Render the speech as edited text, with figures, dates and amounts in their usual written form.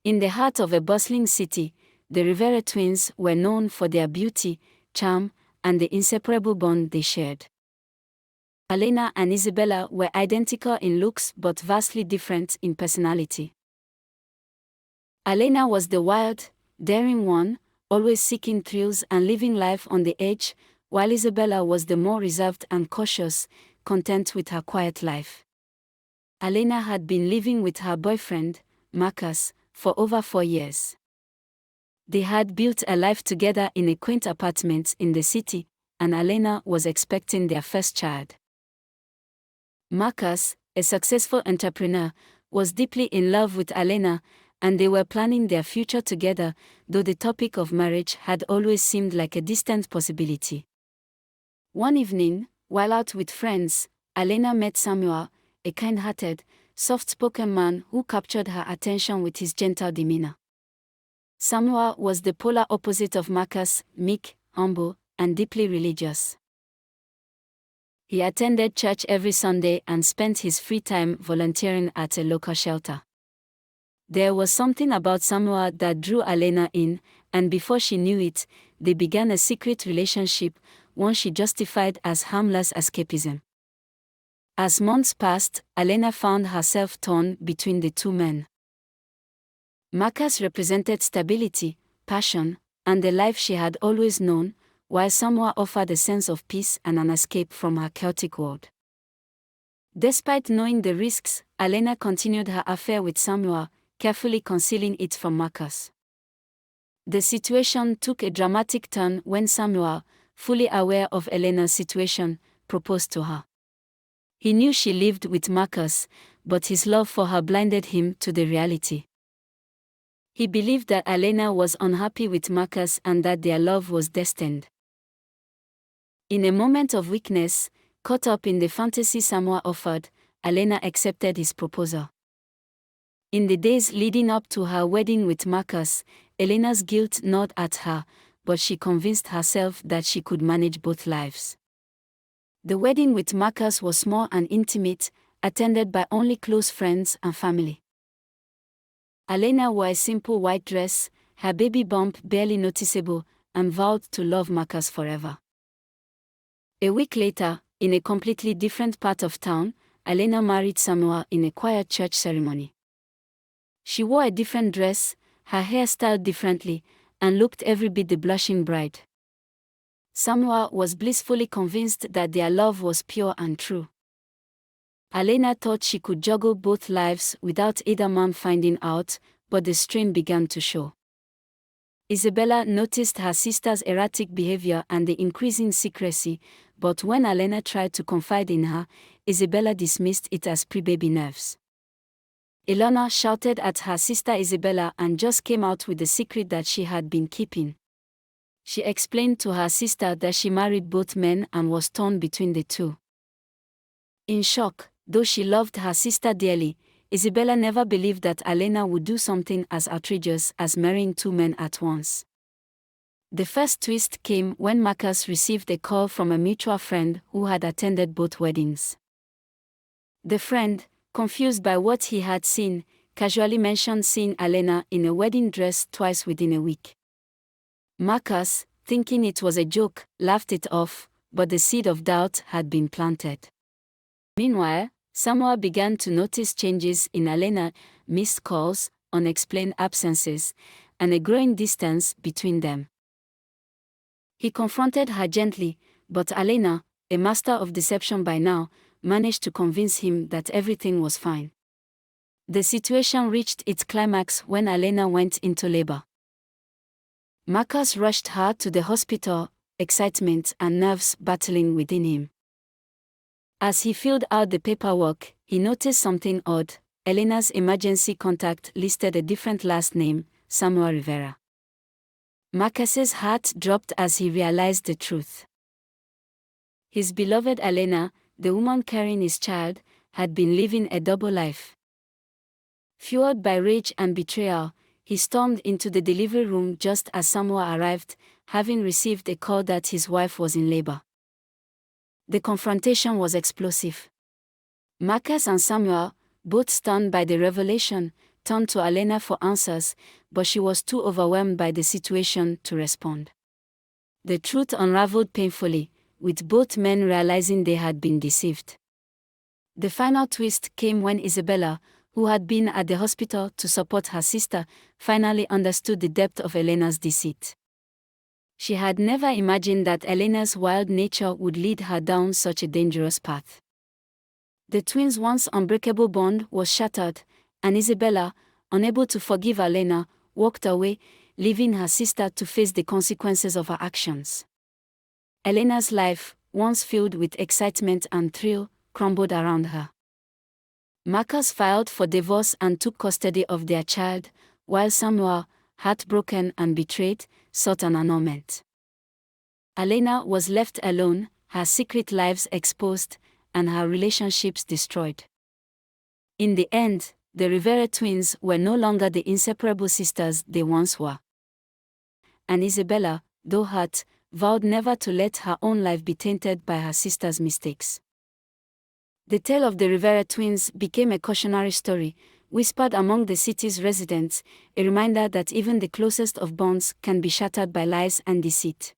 In the heart of a bustling city, the Rivera twins were known for their beauty, charm, and the inseparable bond they shared. Alena and Isabella were identical in looks but vastly different in personality. Alena was the wild, daring one, always seeking thrills and living life on the edge, while Isabella was the more reserved and cautious, content with her quiet life. Alena had been living with her boyfriend, Marcus, for over 4 years. They had built a life together in a quaint apartment in the city, and Alena was expecting their first child. Marcus, a successful entrepreneur, was deeply in love with Alena, and they were planning their future together, though the topic of marriage had always seemed like a distant possibility. One evening, while out with friends, Alena met Samuel, a kind-hearted, soft-spoken man who captured her attention with his gentle demeanor. Samuel was the polar opposite of Marcus, meek, humble, and deeply religious. He attended church every Sunday and spent his free time volunteering at a local shelter. There was something about Samuel that drew Alena in, and before she knew it, they began a secret relationship, one she justified as harmless escapism. As months passed, Alena found herself torn between the two men. Marcus represented stability, passion, and the life she had always known, while Samuel offered a sense of peace and an escape from her chaotic world. Despite knowing the risks, Alena continued her affair with Samuel, carefully concealing it from Marcus. The situation took a dramatic turn when Samuel, fully aware of Alena's situation, proposed to her. He knew she lived with Marcus, but his love for her blinded him to the reality. He believed that Alena was unhappy with Marcus and that their love was destined. In a moment of weakness, caught up in the fantasy Samuel offered, Alena accepted his proposal. In the days leading up to her wedding with Marcus, Alena's guilt gnawed at her, but she convinced herself that she could manage both lives. The wedding with Marcus was small and intimate, attended by only close friends and family. Alena wore a simple white dress, her baby bump barely noticeable, and vowed to love Marcus forever. A week later, in a completely different part of town, Alena married Samuel in a quiet church ceremony. She wore a different dress, her hair styled differently, and looked every bit the blushing bride. Samuel was blissfully convinced that their love was pure and true. Alena thought she could juggle both lives without either man finding out, but the strain began to show. Isabella noticed her sister's erratic behavior and the increasing secrecy, but when Alena tried to confide in her, Isabella dismissed it as pre-baby nerves. Ilona shouted at her sister Isabella and just came out with the secret that she had been keeping. She explained to her sister that she married both men and was torn between the two. In shock, though she loved her sister dearly, Isabella never believed that Alena would do something as outrageous as marrying two men at once. The first twist came when Marcus received a call from a mutual friend who had attended both weddings. The friend, confused by what he had seen, casually mentioned seeing Alena in a wedding dress twice within a week. Marcus, thinking it was a joke, laughed it off, but the seed of doubt had been planted. Meanwhile, Samuel began to notice changes in Alena, missed calls, unexplained absences, and a growing distance between them. He confronted her gently, but Alena, a master of deception by now, managed to convince him that everything was fine. The situation reached its climax when Alena went into labor. Marcus rushed her to the hospital, excitement and nerves battling within him. As he filled out the paperwork, he noticed something odd. Alena's emergency contact listed a different last name, Samuel Rivera. Marcus's heart dropped as he realized the truth. His beloved Alena, the woman carrying his child, had been living a double life. Fueled by rage and betrayal, he stormed into the delivery room just as Samuel arrived, having received a call that his wife was in labor. The confrontation was explosive. Marcus and Samuel, both stunned by the revelation, turned to Elena for answers, but she was too overwhelmed by the situation to respond. The truth unraveled painfully, with both men realizing they had been deceived. The final twist came when Isabella, who had been at the hospital to support her sister, finally understood the depth of Elena's deceit. She had never imagined that Elena's wild nature would lead her down such a dangerous path. The twins' once unbreakable bond was shattered, and Isabella, unable to forgive Elena, walked away, leaving her sister to face the consequences of her actions. Elena's life, once filled with excitement and thrill, crumbled around her. Marcus filed for divorce and took custody of their child, while Samuel, heartbroken and betrayed, sought an annulment. Elena was left alone, her secret lives exposed, and her relationships destroyed. In the end, the Rivera twins were no longer the inseparable sisters they once were. And Isabella, though hurt, vowed never to let her own life be tainted by her sister's mistakes. The tale of the Rivera twins became a cautionary story, whispered among the city's residents, a reminder that even the closest of bonds can be shattered by lies and deceit.